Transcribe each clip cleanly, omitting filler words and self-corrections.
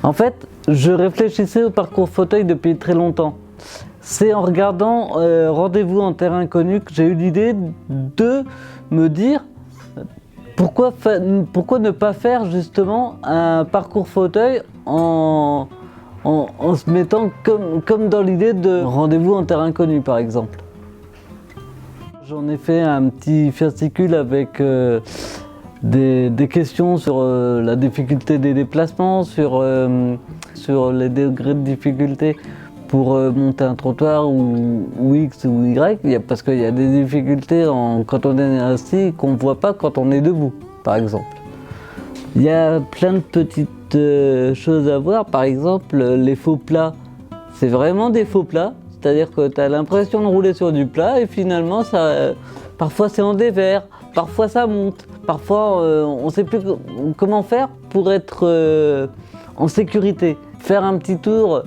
En fait, je réfléchissais au parcours fauteuil depuis très longtemps. C'est en regardant Rendez-vous en terre inconnue que j'ai eu l'idée de me dire pourquoi ne pas faire justement un parcours fauteuil en se mettant comme dans l'idée de Rendez-vous en terre inconnue par exemple. J'en ai fait un petit fascicule avec des questions sur la difficulté des déplacements, sur les degrés de difficulté pour monter un trottoir ou X ou Y, parce qu'il y a des difficultés quand on est assis qu'on ne voit pas quand on est debout, par exemple. Il y a plein de petites choses à voir, par exemple les faux plats. C'est vraiment des faux plats, c'est-à-dire que tu as l'impression de rouler sur du plat et finalement, parfois c'est en dévers, parfois ça monte, parfois on ne sait plus comment faire pour être en sécurité. Faire un petit tour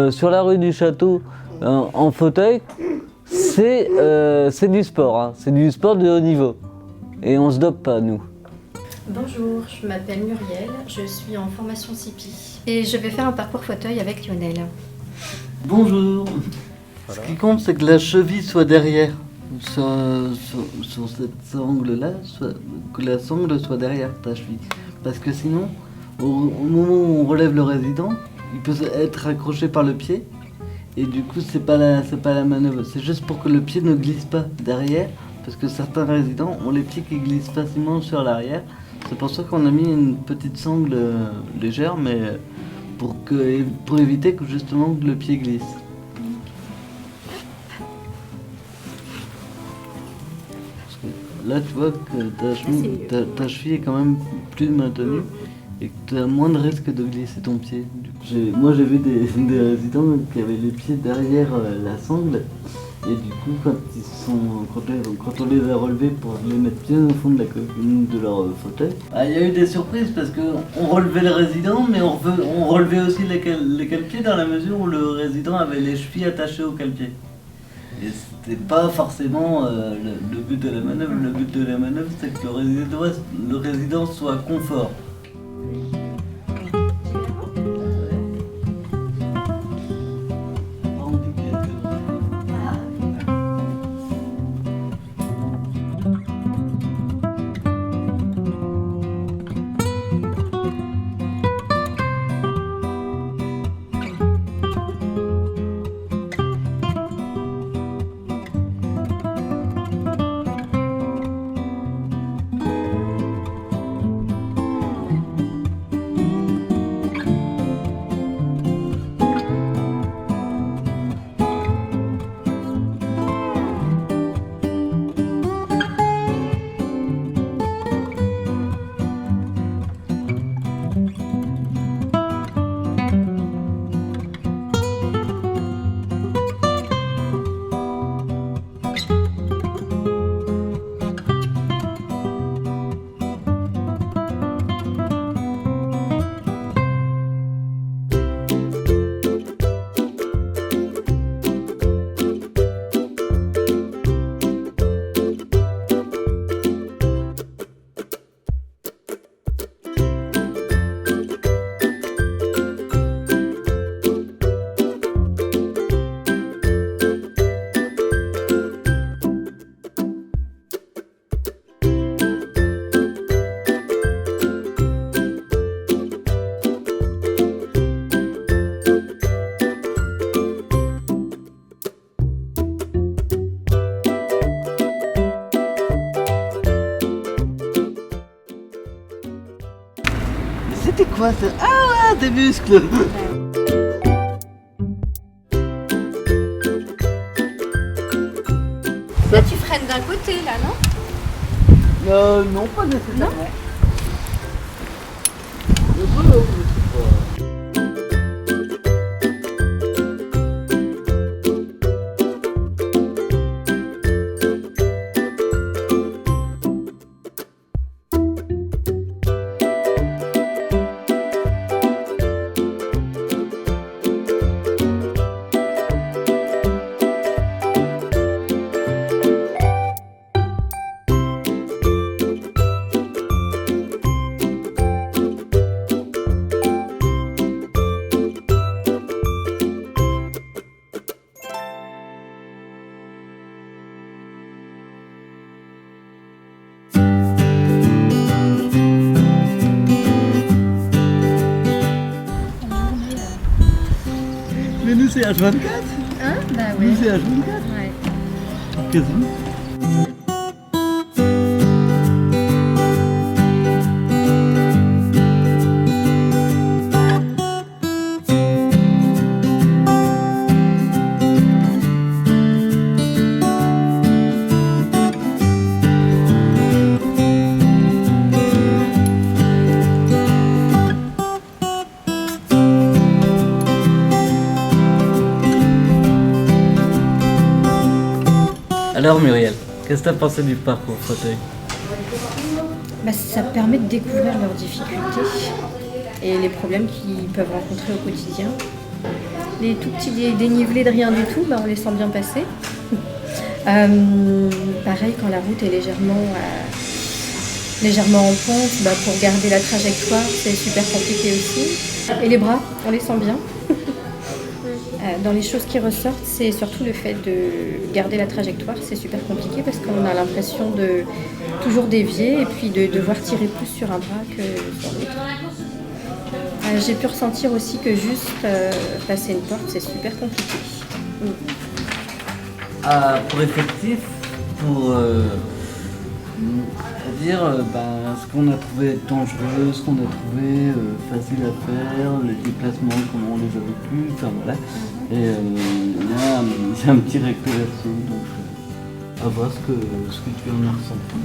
sur la rue du Château en fauteuil, c'est du sport, hein. C'est du sport de haut niveau. Et on ne se dope pas, nous. Bonjour, je m'appelle Muriel, je suis en formation CIPI et je vais faire un parcours fauteuil avec Lionel. Bonjour. Voilà. Ce qui compte, c'est que la cheville soit derrière, sur cet angle-là, que la sangle soit derrière ta cheville. Parce que sinon, au moment où on relève le résident, il peut être accroché par le pied. Et du coup, c'est pas la manœuvre. C'est juste pour que le pied ne glisse pas derrière. Parce que certains résidents ont les pieds qui glissent facilement sur l'arrière. C'est pour ça qu'on a mis une petite sangle légère, mais pour éviter que justement que le pied glisse. Là, tu vois que ta cheville est quand même plus maintenue et que tu as moins de risque de glisser ton pied. Moi, j'ai vu des résidents qui avaient les pieds derrière la sangle et du coup, quand on les a relevés pour les mettre bien au fond de la cabine de leur fauteuil, il y a eu des surprises parce qu'on relevait le résident, mais on relevait aussi les cale-pieds dans la mesure où le résident avait les chevilles attachées au cale-pied. Et c'était pas forcément le but de la manœuvre. Le but de la manœuvre, c'est que le résident soit confort. C'était quoi ça? Ah ouais, des muscles! Là, tu freines d'un côté, là, non? Non, pas nécessairement. Non. c'est H24. Hein? Bah Nous ouais. c'est H24. Ouais. Quasiment. Alors Muriel, qu'est-ce que tu as pensé du parcours fauteuil? Bah, ça permet de découvrir leurs difficultés et les problèmes qu'ils peuvent rencontrer au quotidien. Les tout petits dénivelés de rien du tout, bah, on les sent bien passer. Pareil, quand la route est légèrement en pente, bah, pour garder la trajectoire, c'est super compliqué aussi. Et les bras, on les sent bien. Dans les choses qui ressortent, c'est surtout le fait de garder la trajectoire. C'est super compliqué parce qu'on a l'impression de toujours dévier et puis de devoir tirer plus sur un bras que sur l'autre. J'ai pu ressentir aussi que juste passer une porte, c'est super compliqué. Pour effectif, pour dire ce qu'on a trouvé dangereux, ce qu'on a trouvé facile à faire, les déplacements, comment on les a vécus, enfin voilà. Et il y a un petit recto verso, donc à voir ce que tu en as ressenti.